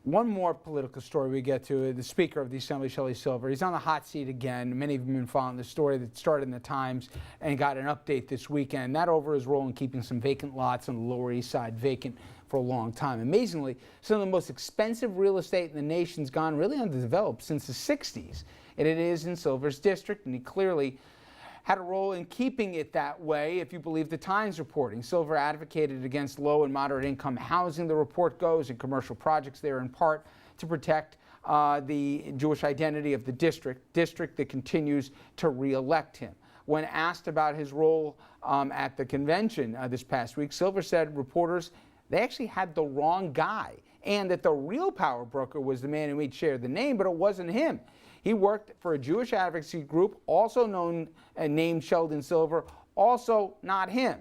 One more political story we get to, the Speaker of the Assembly, Shelley Silver. He's on the hot seat again. Many of you have been following the story that started in the Times and got an update this weekend. That over his role in keeping some vacant lots on the Lower East Side vacant for a long time. Amazingly, some of the most expensive real estate in the nation's gone really underdeveloped since the 60s. And it is in Silver's district, and he clearly had a role in keeping it that way, if you believe the Times reporting. Silver advocated against low and moderate income housing, the report goes, and commercial projects there in part to protect the Jewish identity of the district that continues to re-elect him. When asked about his role at the convention this past week, Silver said reporters, they actually had the wrong guy, and that the real power broker was the man who he'd shared the name, but it wasn't him. He worked for a Jewish advocacy group, also known and named Sheldon Silver, also not him.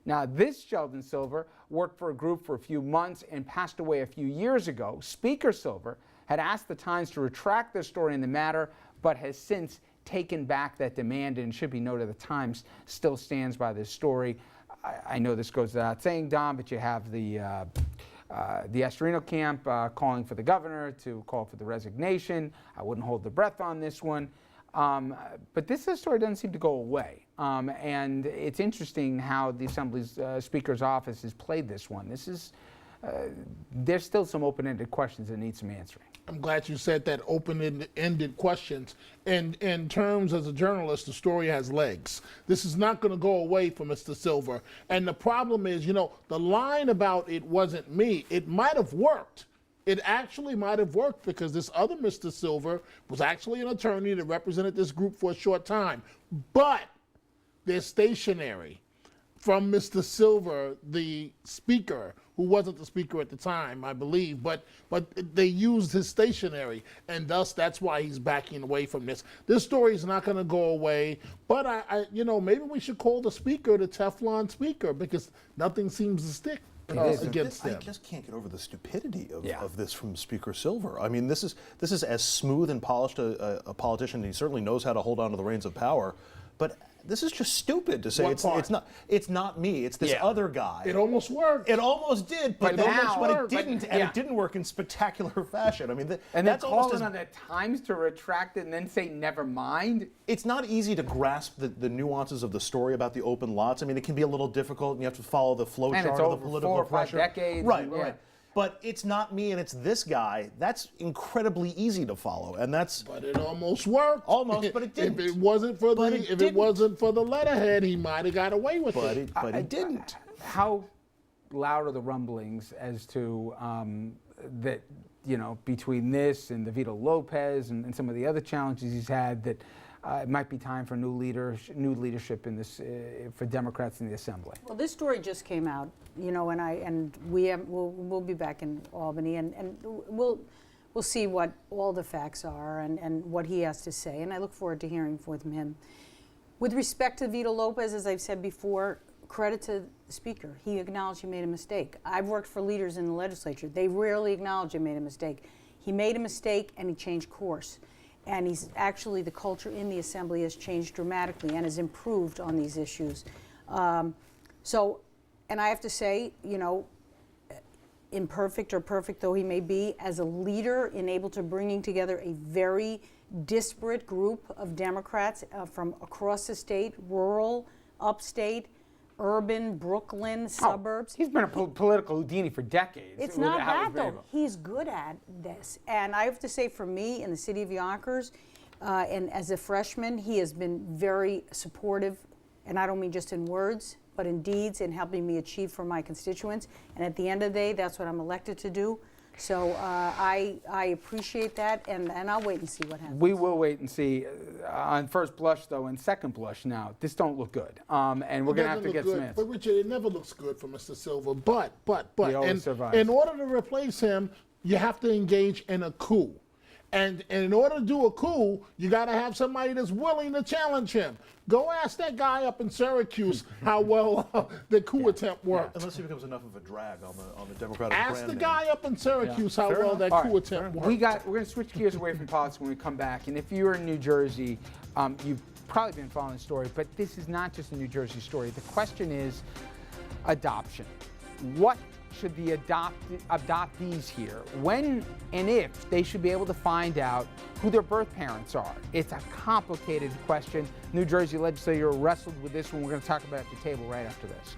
Now, this Sheldon Silver worked for a group for a few months and passed away a few years ago. Speaker Silver had asked the Times to retract their story in the matter, but has since taken back that demand, and it should be noted the Times still stands by this story. I know this goes without saying, Don, but you have the Estorino camp calling for the governor to call for the resignation. I wouldn't hold the breath on this one. But this story doesn't seem to go away. And it's interesting how the Assembly's Speaker's office has played this one. This is, there's still some open-ended questions that need some answering. I'm glad you said that, open-ended questions. And in terms as a journalist, the story has legs. This is not going to go away for Mr. Silver. And the problem is, you know, the line about it wasn't me, it might have worked. It actually might have worked because this other Mr. Silver was actually an attorney that represented this group for a short time. But they're stationary from Mr. Silver, the speaker, who wasn't the speaker at the time, I believe, but they used his stationery, and thus that's why he's backing away from this. This story is not going to go away, but you know, maybe we should call the speaker the Teflon speaker because nothing seems to stick against them. I just can't get over the stupidity of this from Speaker Silver. I mean, this is as smooth and polished a politician. He certainly knows how to hold on to the reins of power, but this is just stupid to say it's not me, it's this other guy. It almost worked. It almost did, but it didn't, and it didn't work in spectacular fashion. I mean, and that's calling on the Times to retract it and then say never mind. It's not easy to grasp the nuances of the story about the open lots. I mean, it can be a little difficult, and you have to follow the flow chart of the political 4 or 5 pressure. decades. Right. But it's not me and it's this guy. That's incredibly easy to follow, and that's. But it almost worked. Almost, but it didn't. If it wasn't for it wasn't for the letterhead, he might have got away with it. But he didn't. How loud are the rumblings as to that? You know, between this and the Vito Lopez and some of the other challenges he's had, that it might be time for new leadership in this for Democrats in the Assembly. Well, this story just came out, you know, and we'll be back in Albany, and we'll see what all the facts are and what he has to say, and I look forward to hearing from him. With respect to Vito Lopez, as I've said before, credit to the Speaker. He acknowledged he made a mistake. I've worked for leaders in the legislature. They rarely acknowledge they made a mistake. He made a mistake and he changed course. And he's actually, the culture in the Assembly has changed dramatically and has improved on these issues. And I have to say, you know, imperfect or perfect though he may be, as a leader and able to bringing together a very disparate group of Democrats from across the state, rural, upstate, urban, Brooklyn, suburbs. He's been a political Houdini for decades. It's not that though. He's good at this. And I have to say, for me in the city of Yonkers, and as a freshman, he has been very supportive, and I don't mean just in words, but in deeds, in helping me achieve for my constituents. And at the end of the day, that's what I'm elected to do. So I appreciate that, and I'll wait and see what happens. We will wait and see. On first blush, though, and second blush now, this don't look good. And we're going to have to get some answers. But Richard, it never looks good for Mr. Silver. But, He always survives. In order to replace him, you have to engage in a coup. And in order to do a coup, you got to have somebody that's willing to challenge him. Go ask that guy up in Syracuse how well the coup attempt worked. Unless he becomes enough of a drag on the Democratic Ask brand the name. guy up in Syracuse how well that coup attempt worked. We're going to switch gears away from politics when we come back. And if you're in New Jersey, you've probably been following the story, but this is not just a New Jersey story. The question is adoption. What should the adoptees here, when and if they should be able to find out who their birth parents are. It's a complicated question. New Jersey legislature wrestled with this one. We're going to talk about it at the table right after this.